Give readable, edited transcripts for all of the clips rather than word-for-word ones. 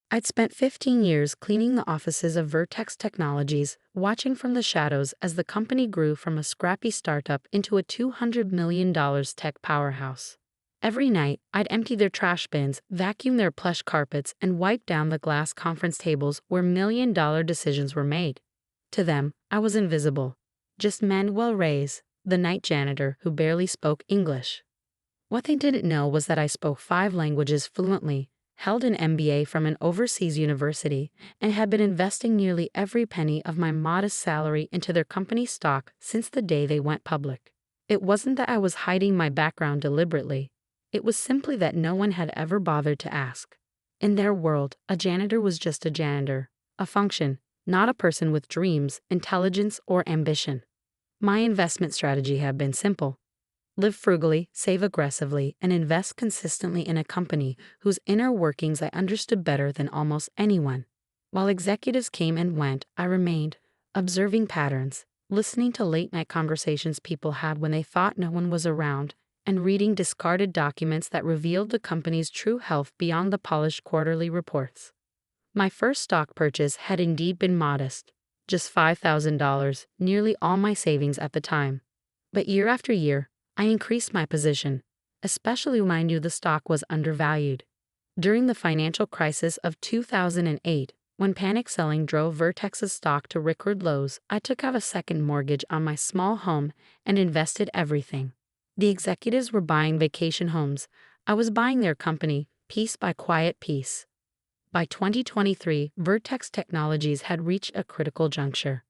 I'd spent 15 years cleaning the offices of Vertex Technologies, watching from the shadows as the company grew from a scrappy startup into a $200 million tech powerhouse. Every night, I'd empty their trash bins, vacuum their plush carpets, and wipe down the glass conference tables where million-dollar decisions were made. To them, I was invisible. Just Manuel Reyes, the night janitor who barely spoke English. What they didn't know was that I spoke 5 languages fluently, held an MBA from an overseas university, and had been investing nearly every penny of my modest salary into their company stock since the day they went public. It wasn't that I was hiding my background deliberately. It was simply that no one had ever bothered to ask. In their world, a janitor was just a janitor, a function, not a person with dreams, intelligence, or ambition. My investment strategy had been simple. Live frugally, save aggressively, and invest consistently in a company whose inner workings I understood better than almost anyone. While executives came and went, I remained, observing patterns, listening to late-night conversations people had when they thought no one was around, and reading discarded documents that revealed the company's true health beyond the polished quarterly reports. My first stock purchase had indeed been modest, just $5,000, nearly all my savings at the time. But year after year, I increased my position, especially when I knew the stock was undervalued. During the financial crisis of 2008, when panic selling drove Vertex's stock to record lows, I took out a second mortgage on my small home and invested everything. The executives were buying vacation homes. I was buying their company, piece by quiet piece. By 2023, Vertex Technologies had reached a critical juncture.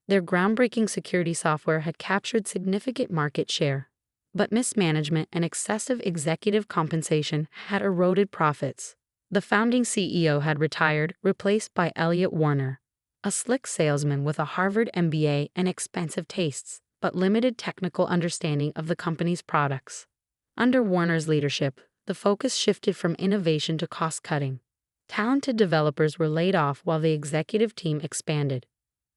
Their groundbreaking security software had captured significant market share, but mismanagement and excessive executive compensation had eroded profits. The founding CEO had retired, replaced by Elliot Warner, a slick salesman with a Harvard MBA and expensive tastes, but limited technical understanding of the company's products. Under Warner's leadership, the focus shifted from innovation to cost-cutting. Talented developers were laid off while the executive team expanded.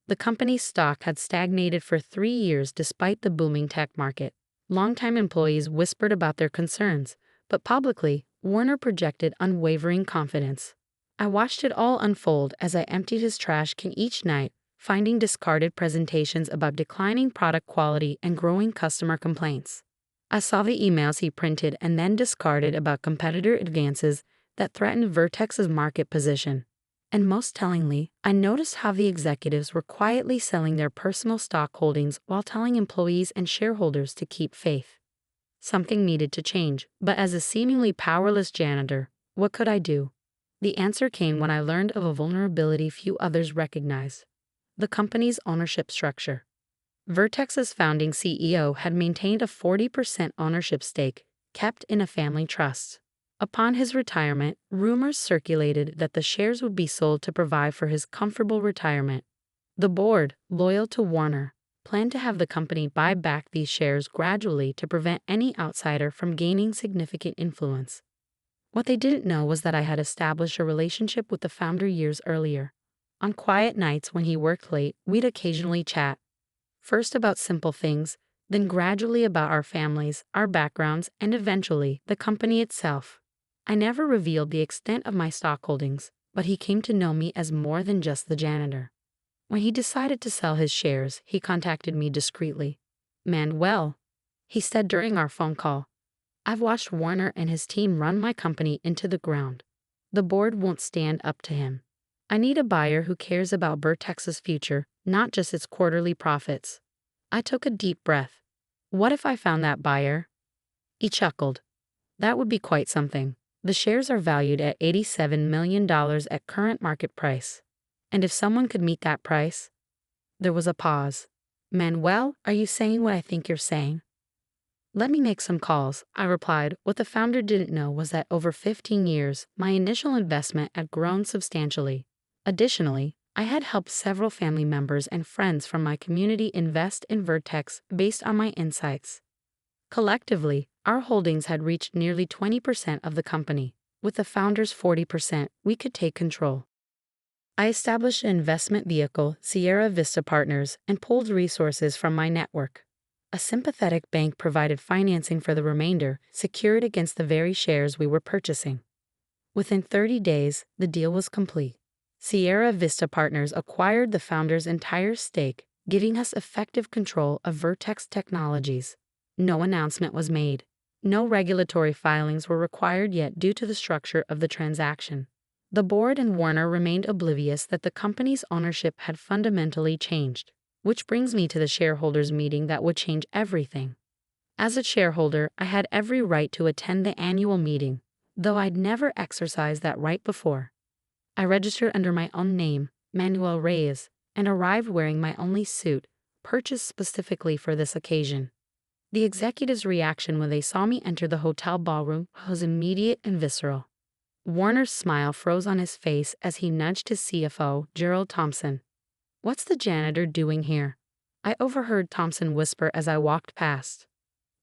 The company's stock had stagnated for 3 years despite the booming tech market. Longtime employees whispered about their concerns, but publicly, Warner projected unwavering confidence. I watched it all unfold as I emptied his trash can each night, finding discarded presentations about declining product quality and growing customer complaints. I saw the emails he printed and then discarded about competitor advances that threatened Vertex's market position. And most tellingly, I noticed how the executives were quietly selling their personal stock holdings while telling employees and shareholders to keep faith. Something needed to change, but as a seemingly powerless janitor, what could I do? The answer came when I learned of a vulnerability few others recognized: the company's ownership structure. Vertex's founding CEO had maintained a 40% ownership stake, kept in a family trust. Upon his retirement, rumors circulated that the shares would be sold to provide for his comfortable retirement. The board, loyal to Warner, planned to have the company buy back these shares gradually to prevent any outsider from gaining significant influence. What they didn't know was that I had established a relationship with the founder years earlier. On quiet nights when he worked late, we'd occasionally chat. First about simple things, then gradually about our families, our backgrounds, and eventually the company itself. I never revealed the extent of my stock holdings, but he came to know me as more than just the janitor. When he decided to sell his shares, he contacted me discreetly. "Manuel," he said during our phone call, "I've watched Warner and his team run my company into the ground. The board won't stand up to him. I need a buyer who cares about Vertex's future, not just its quarterly profits." I took a deep breath. What if I found that buyer? He chuckled. "That would be quite something. The shares are valued at $87 million at current market price. And if someone could meet that price?" There was a pause. "Manuel, are you saying what I think you're saying?" "Let me make some calls," I replied. What the founder didn't know was that over 15 years, my initial investment had grown substantially. Additionally, I had helped several family members and friends from my community invest in Vertex based on my insights. Collectively, our holdings had reached nearly 20% of the company. With the founder's 40%, we could take control. I established an investment vehicle, Sierra Vista Partners, and pulled resources from my network. A sympathetic bank provided financing for the remainder, secured against the very shares we were purchasing. Within 30 days, the deal was complete. Sierra Vista Partners acquired the founder's entire stake, giving us effective control of Vertex Technologies. No announcement was made. No regulatory filings were required yet due to the structure of the transaction. The board and Warner remained oblivious that the company's ownership had fundamentally changed. Which brings me to the shareholders' meeting that would change everything. As a shareholder, I had every right to attend the annual meeting, though I'd never exercised that right before. I registered under my own name, Manuel Reyes, and arrived wearing my only suit, purchased specifically for this occasion. The executives' reaction when they saw me enter the hotel ballroom was immediate and visceral. Warner's smile froze on his face as he nudged his CFO, Gerald Thompson. "What's the janitor doing here?" I overheard Thompson whisper as I walked past.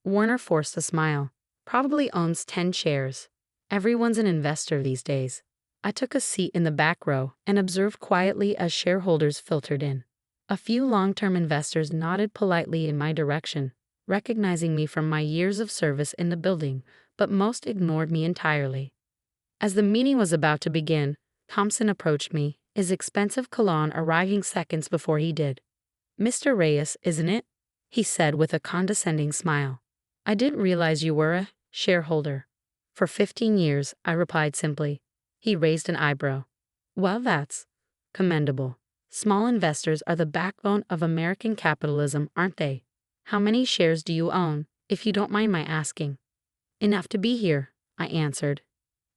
Warner forced a smile. "Probably owns 10 shares. Everyone's an investor these days." I took a seat in the back row and observed quietly as shareholders filtered in. A few long-term investors nodded politely in my direction, recognizing me from my years of service in the building, but most ignored me entirely. As the meeting was about to begin, Thompson approached me, his expensive cologne arriving seconds before he did. "Mr. Reyes, isn't it?" he said with a condescending smile. "I didn't realize you were a shareholder." "For 15 years, I replied simply. He raised an eyebrow. "Well, that's commendable. Small investors are the backbone of American capitalism, aren't they? How many shares do you own, if you don't mind my asking?" "Enough to be here," I answered.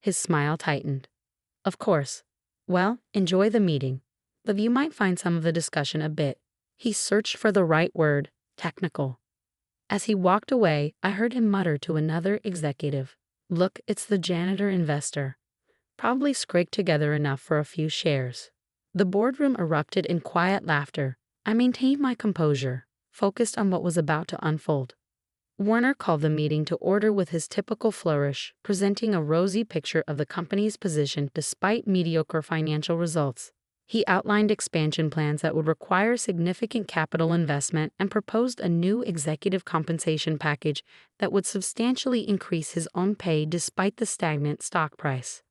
His smile tightened. "Of course. Well, enjoy the meeting. But you might find some of the discussion a bit," he searched for the right word, technical. As he walked away, I heard him mutter to another executive, "Look, it's the janitor investor. Probably scraped together enough for a few shares." The boardroom erupted in quiet laughter. I maintained my composure, focused on what was about to unfold. Warner called the meeting to order with his typical flourish, presenting a rosy picture of the company's position despite mediocre financial results. He outlined expansion plans that would require significant capital investment and proposed a new executive compensation package that would substantially increase his own pay despite the stagnant stock price.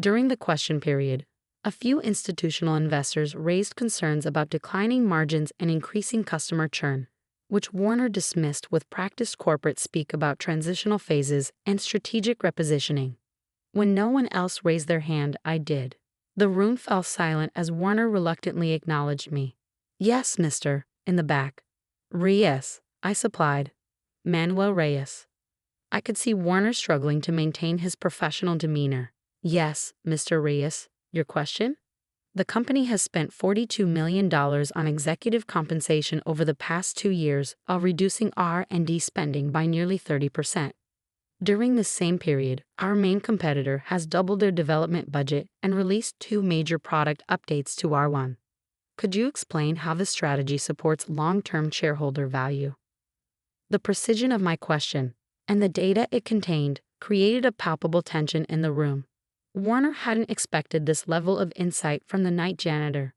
During the question period, a few institutional investors raised concerns about declining margins and increasing customer churn, which Warner dismissed with practiced corporate speak about transitional phases and strategic repositioning. When no one else raised their hand, I did. The room fell silent as Warner reluctantly acknowledged me. "Yes, Mr." in the back. "Reyes," I supplied. "Manuel Reyes." I could see Warner struggling to maintain his professional demeanor. "Yes, Mr. Reyes, your question?" The company has spent $42 million on executive compensation over the past 2 years while reducing R&D spending by nearly 30%. During this same period, our main competitor has doubled their development budget and released 2 major product updates to R1. Could you explain how this strategy supports long-term shareholder value? The precision of my question, and the data it contained, created a palpable tension in the room. Warner hadn't expected this level of insight from the night janitor.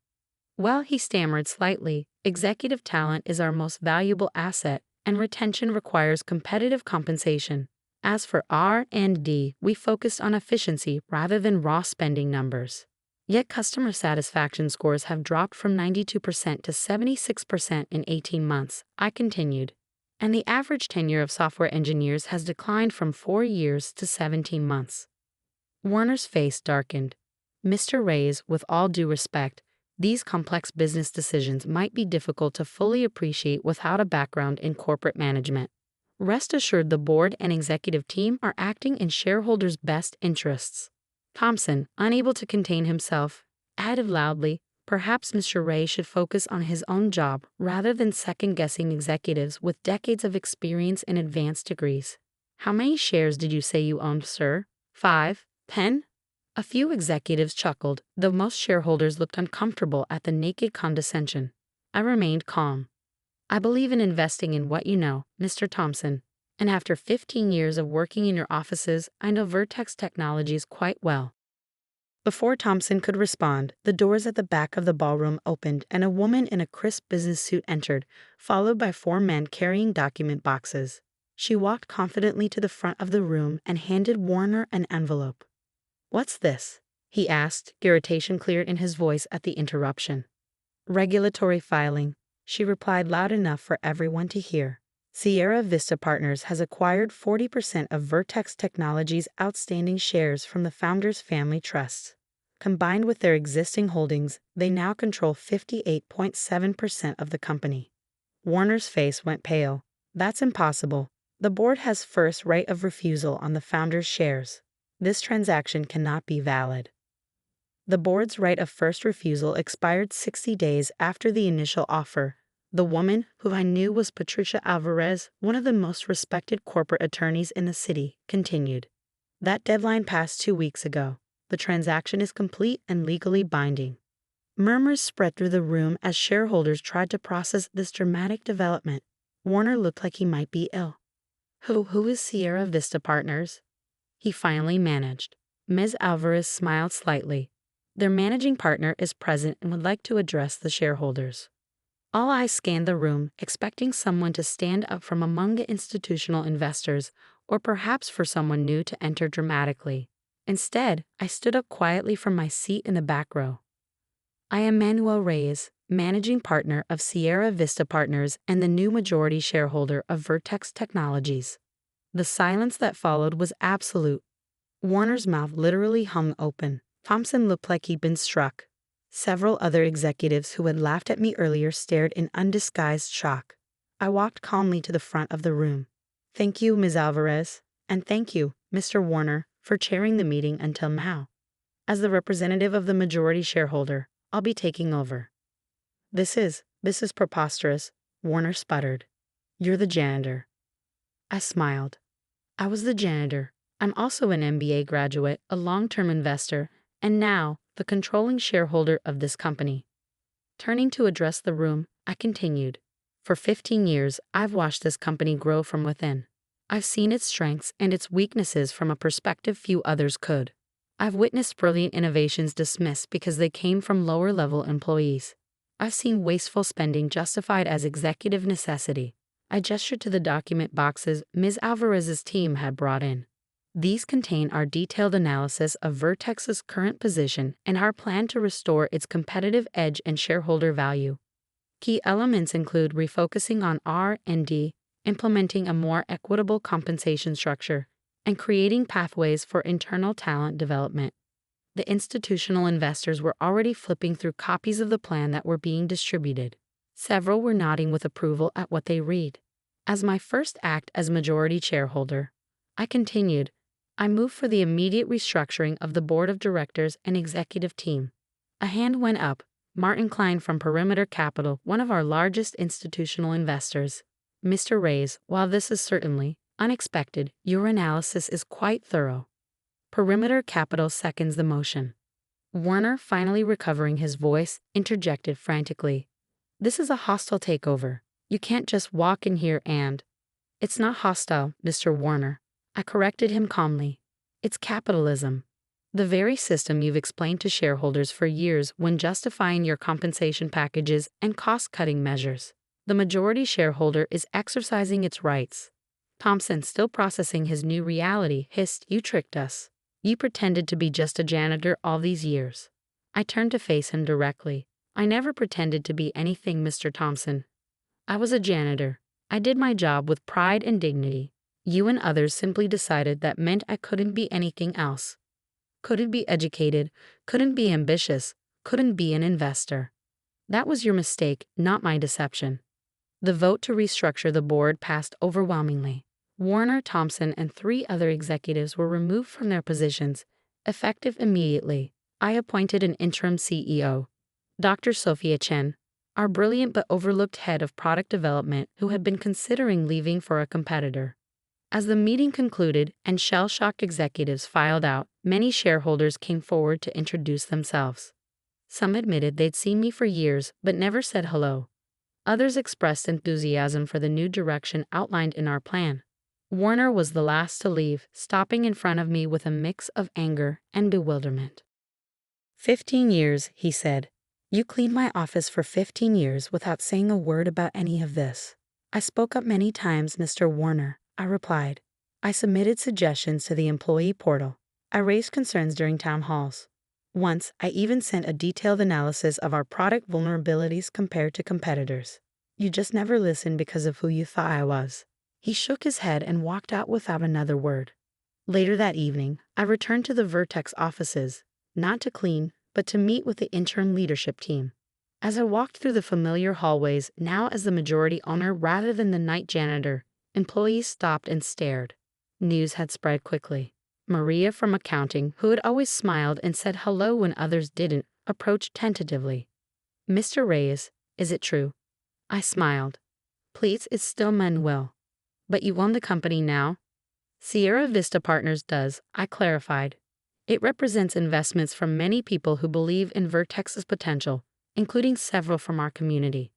"Well," he stammered slightly, "executive talent is our most valuable asset, and retention requires competitive compensation. As for R&D, we focused on efficiency rather than raw spending numbers. Yet customer satisfaction scores have dropped from 92% to 76% in 18 months, I continued. And the average tenure of software engineers has declined from 4 years to 17 months. Warner's face darkened. "Mr. Reyes, with all due respect, these complex business decisions might be difficult to fully appreciate without a background in corporate management. Rest assured the board and executive team are acting in shareholders' best interests." Thompson, unable to contain himself, added loudly, "Perhaps Mr. Ray should focus on his own job rather than second-guessing executives with decades of experience and advanced degrees. How many shares did you say you owned, sir? 5? 10? A few executives chuckled, though most shareholders looked uncomfortable at the naked condescension. I remained calm. "I believe in investing in what you know, Mr. Thompson, and after 15 years of working in your offices, I know Vertex Technologies quite well." Before Thompson could respond, the doors at the back of the ballroom opened and a woman in a crisp business suit entered, followed by 4 men carrying document boxes. She walked confidently to the front of the room and handed Warner an envelope. "What's this?" he asked, irritation clear in his voice at the interruption. "Regulatory filing," she replied loud enough for everyone to hear. Sierra Vista Partners has acquired 40% of Vertex Technologies' outstanding shares from the founders' family trusts. Combined with their existing holdings, they now control 58.7% of the company. Warner's face went pale. "That's impossible. The board has first right of refusal on the founders' shares. This transaction cannot be valid." The board's right of first refusal expired 60 days after the initial offer. The woman, who I knew was Patricia Alvarez, one of the most respected corporate attorneys in the city, continued. "That deadline passed 2 weeks ago. The transaction is complete and legally binding." Murmurs spread through the room as shareholders tried to process this dramatic development. Warner looked like he might be ill. Who is Sierra Vista Partners?" he finally managed. Ms. Alvarez smiled slightly. "Their managing partner is present and would like to address the shareholders." All eyes scanned the room, expecting someone to stand up from among the institutional investors, or perhaps for someone new to enter dramatically. Instead, I stood up quietly from my seat in the back row. "I am Manuel Reyes, managing partner of Sierra Vista Partners and the new majority shareholder of Vertex Technologies." The silence that followed was absolute. Warner's mouth literally hung open. Thompson looked like he'd been struck. Several other executives who had laughed at me earlier stared in undisguised shock. I walked calmly to the front of the room. "Thank you, Ms. Alvarez, and thank you, Mr. Warner, for chairing the meeting until now. As the representative of the majority shareholder, I'll be taking over." This is preposterous," Warner sputtered. "You're the janitor." I smiled. I was the janitor. I'm also an MBA graduate, a long-term investor, and now the controlling shareholder of this company. Turning to address the room, I continued. "For 15 years, I've watched this company grow from within. I've seen its strengths and its weaknesses from a perspective few others could. I've witnessed brilliant innovations dismissed because they came from lower-level employees. I've seen wasteful spending justified as executive necessity." I gestured to the document boxes Ms. Alvarez's team had brought in. "These contain our detailed analysis of Vertex's current position and our plan to restore its competitive edge and shareholder value. Key elements include refocusing on R&D, implementing a more equitable compensation structure, and creating pathways for internal talent development." The institutional investors were already flipping through copies of the plan that were being distributed. Several were nodding with approval at what they read. As my first act as majority shareholder, I continued. "I move for the immediate restructuring of the board of directors and executive team." A hand went up. Martin Klein from Perimeter Capital, one of our largest institutional investors. "Mr. Reyes, while this is certainly unexpected, your analysis is quite thorough." Perimeter Capital seconds the motion. Warner, finally recovering his voice, interjected frantically. "This is a hostile takeover. You can't just walk in here and—" "It's not hostile, Mr. Warner," I corrected him calmly. "It's capitalism. The very system you've explained to shareholders for years when justifying your compensation packages and cost-cutting measures. The majority shareholder is exercising its rights." Thompson, still processing his new reality, hissed, "You tricked us. You pretended to be just a janitor all these years." I turned to face him directly. "I never pretended to be anything, Mr. Thompson. I was a janitor. I did my job with pride and dignity. You and others simply decided that meant I couldn't be anything else. Couldn't be educated, couldn't be ambitious, couldn't be an investor. That was your mistake, not my deception." The vote to restructure the board passed overwhelmingly. Warner, Thompson, and 3 other executives were removed from their positions, effective immediately. I appointed an interim CEO, Dr. Sophia Chen, our brilliant but overlooked head of product development who had been considering leaving for a competitor. As the meeting concluded and shell-shocked executives filed out, many shareholders came forward to introduce themselves. Some admitted they'd seen me for years but never said hello. Others expressed enthusiasm for the new direction outlined in our plan. Warner was the last to leave, stopping in front of me with a mix of anger and bewilderment. 15 years, he said. "You cleaned my office for 15 years without saying a word about any of this." "I spoke up many times, Mr. Warner," I replied. "I submitted suggestions to the employee portal. I raised concerns during town halls. Once, I even sent a detailed analysis of our product vulnerabilities compared to competitors. You just never listened because of who you thought I was. He shook his head and walked out without another word. Later that evening, I returned to the Vertex offices, not to clean, but to meet with the interim leadership team. As I walked through the familiar hallways, now as the majority owner rather than the night janitor, employees stopped and stared. News had spread quickly. Maria from accounting, who had always smiled and said hello when others didn't, approached tentatively. "Mr. Reyes, is it true?" I smiled. "Please, it's still Manuel. But you own the company now?" "Sierra Vista Partners does," I clarified. "It represents investments from many people who believe in Vertex's potential, including several from our community."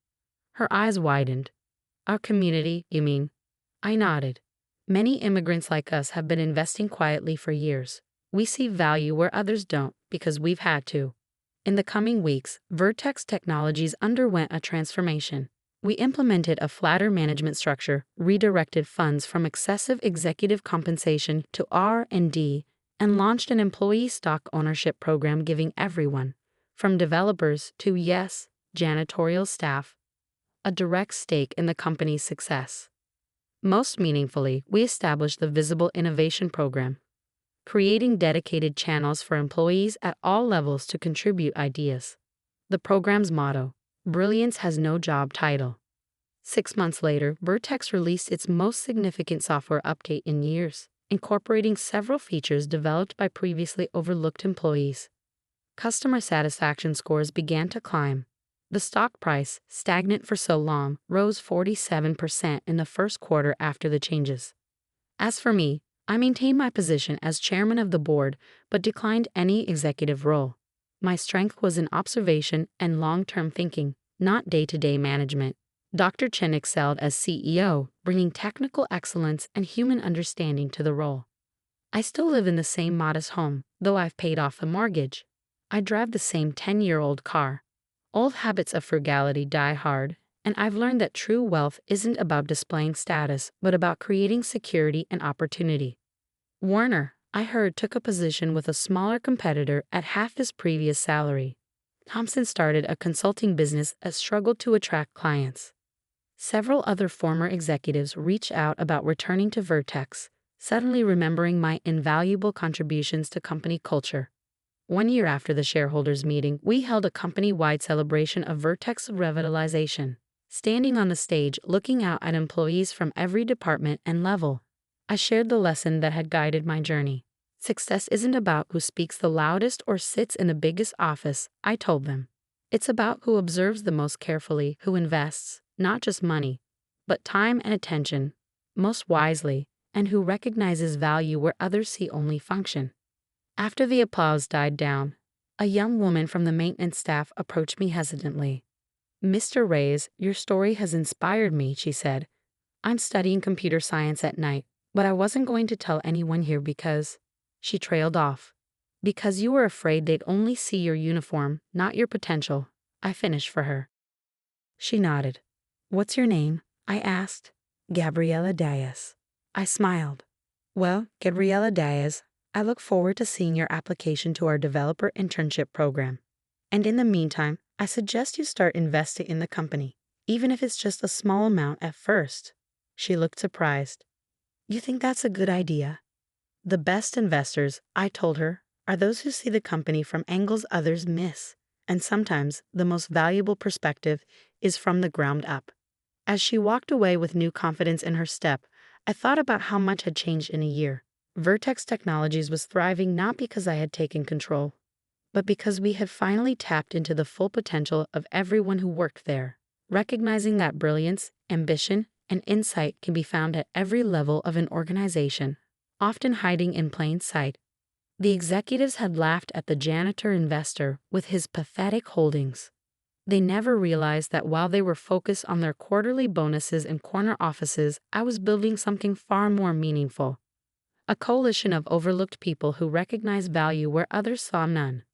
Her eyes widened. "Our community, you mean?" I nodded. "Many immigrants like us have been investing quietly for years. We see value where others don't because we've had to." In the coming weeks, Vertex Technologies underwent a transformation. We implemented a flatter management structure, redirected funds from excessive executive compensation to R&D, and launched an employee stock ownership program giving everyone, from developers to, yes, janitorial staff, a direct stake in the company's success. Most meaningfully, we established the Visible Innovation Program, creating dedicated channels for employees at all levels to contribute ideas. The program's motto, "Brilliance has no job title." 6 months later, Vertex released its most significant software update in years, incorporating several features developed by previously overlooked employees. Customer satisfaction scores began to climb. The stock price, stagnant for so long, rose 47% in the first quarter after the changes. As for me, I maintained my position as chairman of the board, but declined any executive role. My strength was in observation and long-term thinking, not day-to-day management. Dr. Chen excelled as CEO, bringing technical excellence and human understanding to the role. I still live in the same modest home, though I've paid off the mortgage. I drive the same 10-year-old car. Old habits of frugality die hard, and I've learned that true wealth isn't about displaying status, but about creating security and opportunity. Warner, I heard, took a position with a smaller competitor at half his previous salary. Thompson started a consulting business that struggled to attract clients. Several other former executives reached out about returning to Vertex, suddenly remembering my invaluable contributions to company culture. 1 year after the shareholders' meeting, we held a company-wide celebration of Vertex revitalization. Standing on the stage, looking out at employees from every department and level, I shared the lesson that had guided my journey. Success isn't about who speaks the loudest or sits in the biggest office, I told them. It's about who observes the most carefully, who invests, not just money, but time and attention, most wisely, and who recognizes value where others see only function. After the applause died down, a young woman from the maintenance staff approached me hesitantly. "Mr. Reyes, your story has inspired me," she said. "I'm studying computer science at night, but I wasn't going to tell anyone here because..." She trailed off. "Because you were afraid they'd only see your uniform, not your potential," I finished for her. She nodded. "What's your name?" I asked. "Gabriela Diaz." I smiled. "Well, Gabriela Diaz, I look forward to seeing your application to our developer internship program. And in the meantime, I suggest you start investing in the company, even if it's just a small amount at first." She looked surprised. "You think that's a good idea?" "The best investors," I told her, "are those who see the company from angles others miss. And sometimes the most valuable perspective is from the ground up." As she walked away with new confidence in her step, I thought about how much had changed in a year. Vertex Technologies was thriving not because I had taken control, but because we had finally tapped into the full potential of everyone who worked there, recognizing that brilliance, ambition, and insight can be found at every level of an organization, often hiding in plain sight. The executives had laughed at the janitor investor with his pathetic holdings. They never realized that while they were focused on their quarterly bonuses and corner offices, I was building something far more meaningful. A coalition of overlooked people who recognize value where others saw none.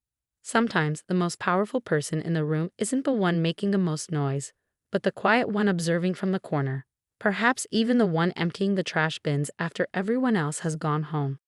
Sometimes the most powerful person in the room isn't the one making the most noise, but the quiet one observing from the corner, perhaps even the one emptying the trash bins after everyone else has gone home.